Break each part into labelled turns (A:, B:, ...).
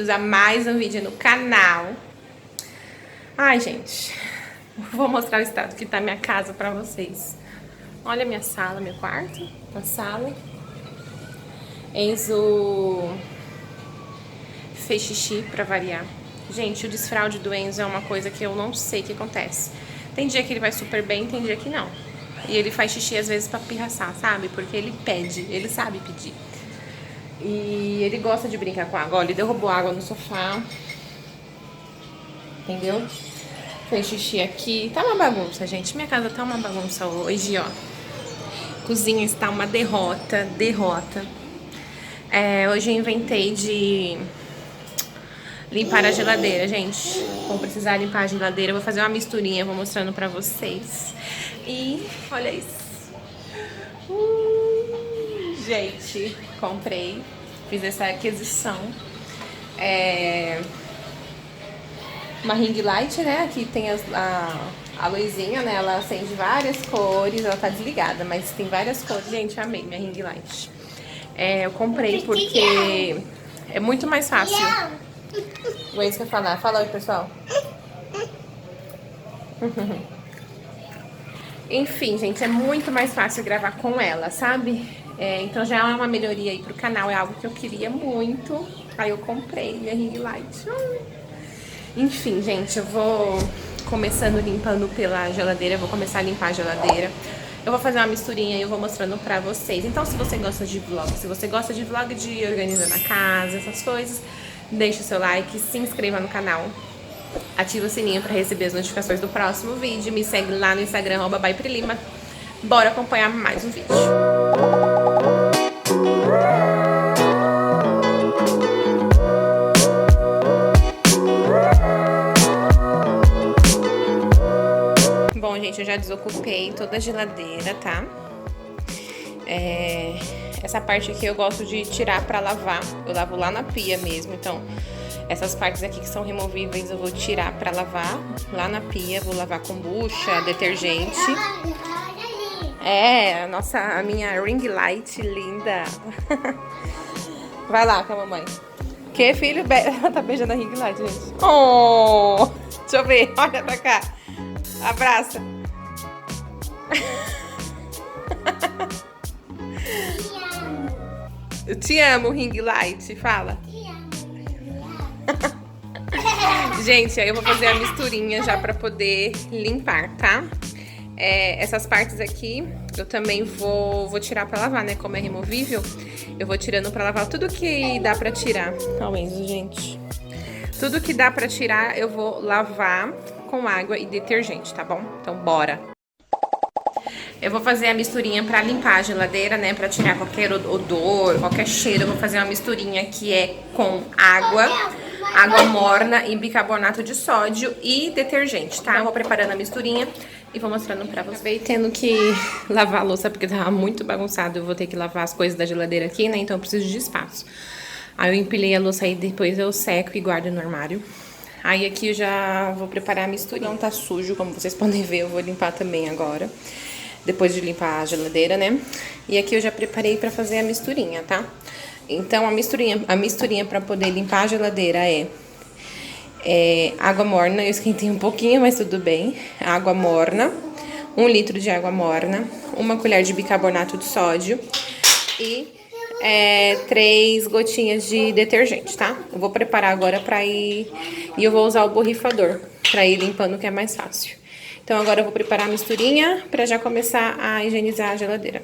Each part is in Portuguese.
A: bem-vindos a mais um vídeo no canal. Ai, gente, vou mostrar o estado que tá minha casa pra vocês. Olha a minha sala, meu quarto, a sala. Enzo fez xixi pra variar. Gente, o desfraude do Enzo é uma coisa que eu não sei o que acontece. Tem dia que ele vai super bem, tem dia que não. E ele faz xixi às vezes pra pirraçar, sabe? Porque ele pede, ele sabe pedir. E ele gosta de brincar com água. Olha, ele derrubou água no sofá. Entendeu? Fez xixi aqui. Tá uma bagunça, gente. Minha casa tá uma bagunça hoje, ó. Cozinha está uma derrota. Hoje eu inventei de limpar a geladeira, gente. Vou precisar limpar a geladeira. Vou fazer uma misturinha, vou mostrando pra vocês. E olha isso. Gente, comprei. Fiz essa aquisição. Uma ring light, né? Aqui tem a luzinha, né? Ela acende várias cores. Ela tá desligada, mas tem várias cores. Gente, amei minha ring light. Eu comprei porque é muito mais fácil. O Enzo quer falar. Fala oi, pessoal. Enfim, gente, é muito mais fácil gravar com ela, sabe? Então já é uma melhoria aí pro canal. É algo que eu queria muito. Aí eu comprei minha ring light. Enfim, gente, eu vou começando limpando pela geladeira. Eu vou começar a limpar a geladeira. Eu vou fazer uma misturinha e eu vou mostrando pra vocês. Então, se você gosta de vlog, se você gosta de vlog de organizando a casa, essas coisas, deixa o seu like, se inscreva no canal. Ativa o sininho pra receber as notificações do próximo vídeo. Me segue lá no Instagram, @baiprilima. Bora acompanhar mais um vídeo. Bom, gente, eu já desocupei toda a geladeira, tá? Essa parte aqui eu gosto de tirar pra lavar. Eu lavo lá na pia mesmo, então essas partes aqui que são removíveis eu vou tirar pra lavar lá na pia. Vou lavar com bucha, detergente. A minha ring light linda. Vai lá com a mamãe. Que filho? Ela tá beijando a ring light, gente. Oh! Deixa eu ver, olha pra cá. Abraça. Eu te amo, ring light. Fala. Gente, aí eu vou fazer a misturinha já pra poder limpar, tá? Essas partes aqui eu também vou tirar pra lavar, né? Como é removível, eu vou tirando pra lavar tudo que dá pra tirar. Olha isso, gente. Tudo que dá pra tirar eu vou lavar com água e detergente, tá bom? Então, bora! Eu vou fazer a misturinha pra limpar a geladeira, né? Pra tirar qualquer odor, qualquer cheiro. Eu vou fazer uma misturinha que é com água morna e bicarbonato de sódio e detergente, tá? Eu vou preparando a misturinha e vou mostrando pra vocês. Acabei tendo que lavar a louça porque tava muito bagunçado. Eu vou ter que lavar as coisas da geladeira aqui, né? Então eu preciso de espaço. Aí eu empilhei a louça aí, depois eu seco e guardo no armário. Aí aqui eu já vou preparar a misturinha. Não tá sujo, como vocês podem ver, eu vou limpar também agora. Depois de limpar a geladeira, né? E aqui eu já preparei pra fazer a misturinha, tá? Então, a misturinha pra poder limpar a geladeira é água morna. Eu esquentei um pouquinho, mas tudo bem. Água morna, 1 litro de água morna, 1 colher de bicarbonato de sódio e 3 gotinhas de detergente, tá? Eu vou preparar agora pra ir... E eu vou usar o borrifador pra ir limpando, que é mais fácil. Então, agora eu vou preparar a misturinha pra já começar a higienizar a geladeira.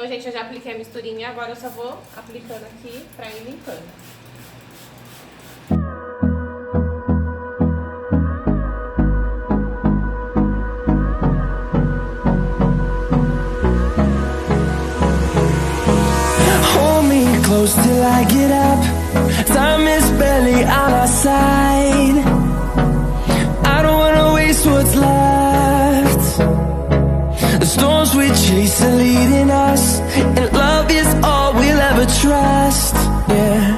A: Gente, eu já apliquei a misturinha, agora eu só vou aplicando aqui pra ir limpando.
B: I get up. Time is barely on our side. I don't wanna waste what's left. The storms we chase are leading us, and love is all we'll ever trust. Yeah,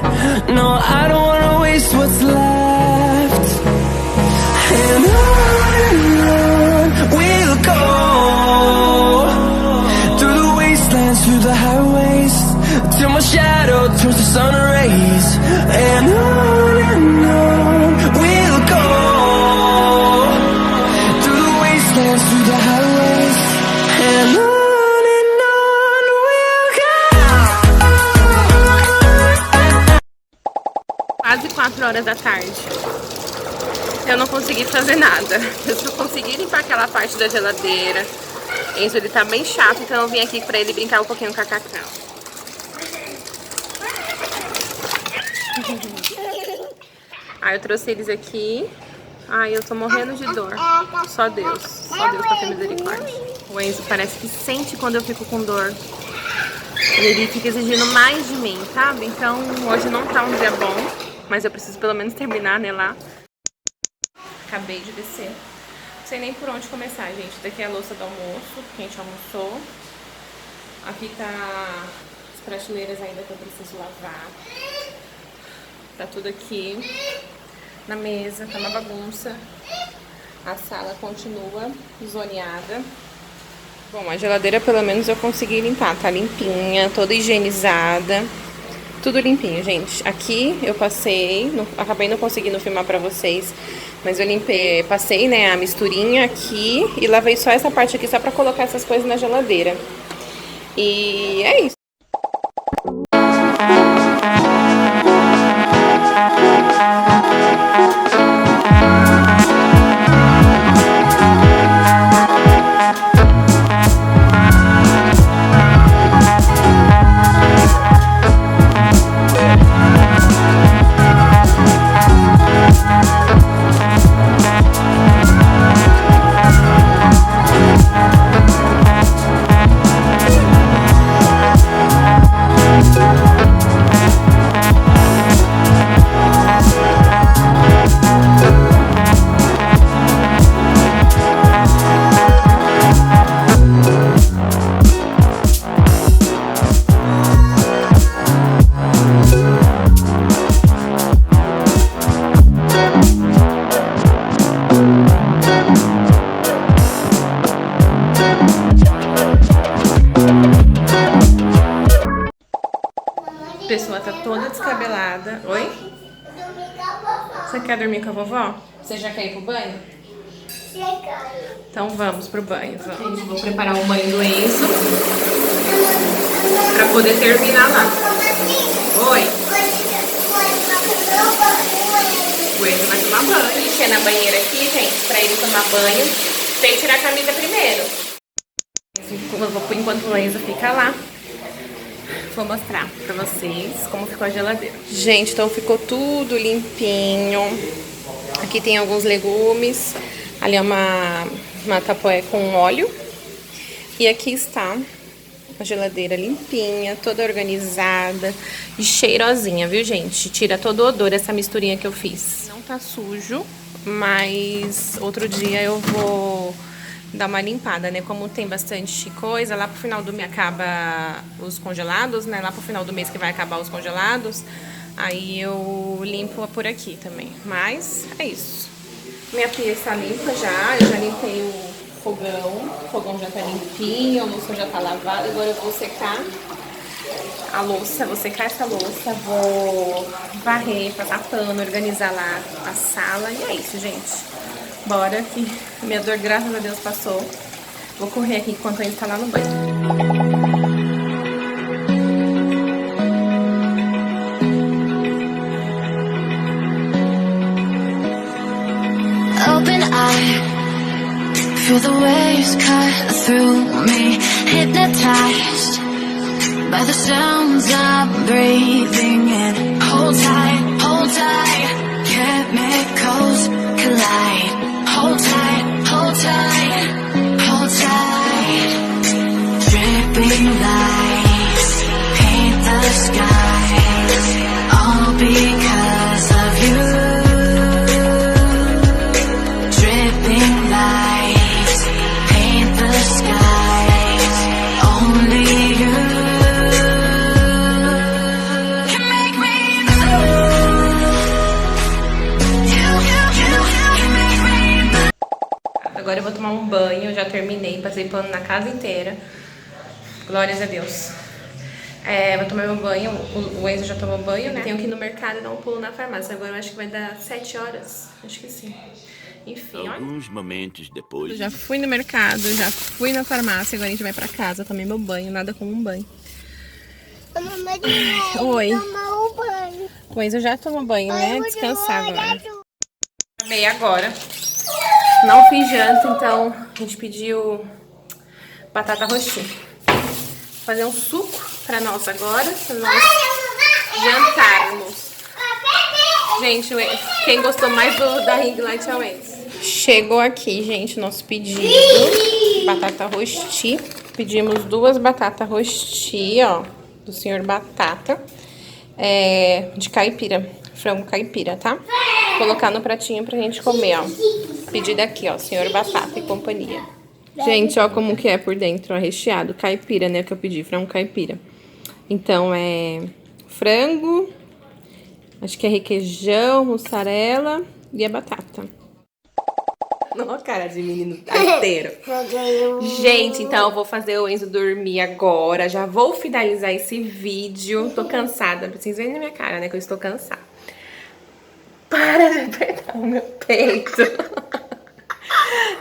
B: no, I don't wanna waste what's left. And on we'll go, through the wastelands, through the highways, till my shadow turns to sun rays. And on we'll go, through the wastelands, through the highways, and on we'll go.
A: Quase 4 horas da tarde. Eu não consegui fazer nada. Eu só consegui limpar aquela parte da geladeira. Enzo, ele tá bem chato, então eu vim aqui pra ele brincar um pouquinho com a Cacau. Aí eu trouxe eles aqui. Ai, eu tô morrendo de dor. Só Deus pra ter misericórdia. O Enzo parece que sente quando eu fico com dor. Ele fica exigindo mais de mim, sabe? Então hoje não tá um dia bom, mas eu preciso pelo menos terminar, né, lá. Acabei de descer. Não sei nem por onde começar, gente. Daqui é a louça do almoço, que a gente almoçou. Aqui tá as prateleiras ainda que eu preciso lavar. Tá tudo aqui na mesa, tá uma bagunça. A sala continua zoneada. Bom, a geladeira pelo menos eu consegui limpar. Tá limpinha, toda higienizada. Tudo limpinho, gente. Aqui eu passei, acabei não conseguindo filmar pra vocês, mas eu limpei, passei, né, a misturinha aqui e lavei só essa parte aqui só pra colocar essas coisas na geladeira. E é isso. A pessoa tá toda descabelada. Oi? Você quer dormir com a vovó? Você já quer ir pro banho? Então vamos pro banho. Vamos. Gente, vou preparar o banho do Enzo pra poder terminar lá. Oi? O Enzo vai tomar banho. Encher na banheira aqui, gente, pra ele tomar banho. Tem que tirar a camisa primeiro. Enquanto o Enzo fica lá, vou mostrar pra vocês como ficou a geladeira. Gente, então ficou tudo limpinho. Aqui tem alguns legumes. Ali é uma tapoé com óleo. E aqui está a geladeira limpinha, toda organizada e cheirosinha, viu, gente? Tira todo o odor essa misturinha que eu fiz. Não tá sujo, mas outro dia eu vou dar uma limpada, né? Como tem bastante coisa, lá pro final do mês acaba os congelados, né? Lá pro final do mês que vai acabar os congelados, aí eu limpo por aqui também. Mas é isso. Minha pia está limpa já, eu já limpei o fogão já tá limpinho, a louça já tá lavada. Agora eu vou secar a louça, vou secar essa louça, vou varrer, passar pano, organizar lá a sala. E é isso, gente. Bora, que minha dor, graças a Deus, passou. Vou correr aqui enquanto a gente tá lá no banho.
C: Open eye, feel the waves cut through me, hypnotized by the sounds I'm breathing in. Hold tight, chemicals collide. Hold tight, hold tight, hold tight. Dripping lights paint the skies.
A: Agora eu vou tomar um banho, já terminei, passei pano na casa inteira. Glórias a Deus. Vou tomar meu banho, o Enzo já tomou banho, né? Tenho que ir no mercado e dar um pulo na farmácia. Agora eu acho que vai dar 7 horas, acho que sim. Enfim,
D: Alguns momentos depois.
A: eu já fui no mercado, já fui na farmácia, agora a gente vai pra casa. Tomei meu banho, nada como um banho. Oi. O Enzo já tomou banho, né? Descansar agora. Acabei agora. Não fiz janta, então a gente pediu batata rosti. Vou fazer um suco pra nós agora, pra nós jantarmos. Gente, quem gostou mais da ring light é o Enzo. Chegou aqui, gente, nosso pedido. Batata rosti. Pedimos 2 batatas rosti, ó, do senhor Batata. De caipira, frango caipira, tá? Vou colocar no pratinho pra gente comer, ó. Pedido aqui, ó, senhor Batata e companhia. Gente, ó como que é por dentro, ó, recheado. Caipira, né, que eu pedi, frango caipira. Então, frango, acho que é requeijão, mussarela e a batata. Não, cara de menino arteiro. Gente, então eu vou fazer o Enzo dormir agora. Já vou finalizar esse vídeo. Tô cansada, pra vocês verem na minha cara, né, que eu estou cansada. Para de apertar o meu peito.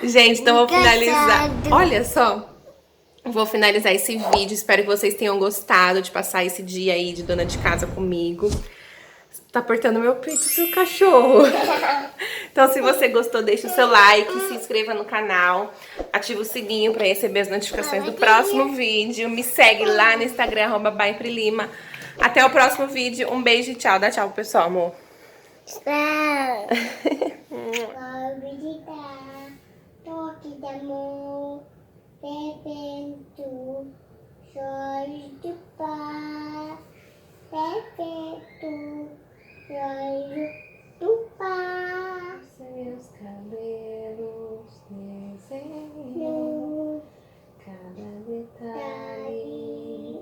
A: Gente, então eu vou finalizar. Olha só. Vou finalizar esse vídeo. Espero que vocês tenham gostado de passar esse dia aí de dona de casa comigo. Tá apertando meu peito, seu cachorro. Então, se você gostou, deixa o seu like, se inscreva no canal, ativa o sininho pra receber as notificações do próximo vídeo. Me segue lá no Instagram, @byprilima. Até o próximo vídeo. Um beijo e tchau. Dá tchau pro pessoal, amor.
E: Tchau.
A: Seus cabelos desenham cada detalhe,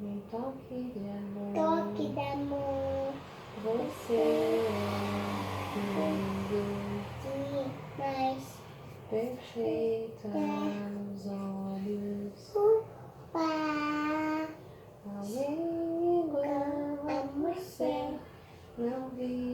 A: um toque de amor. Você é lindo, perfeito aos olhos. Alguém igual a você não vi.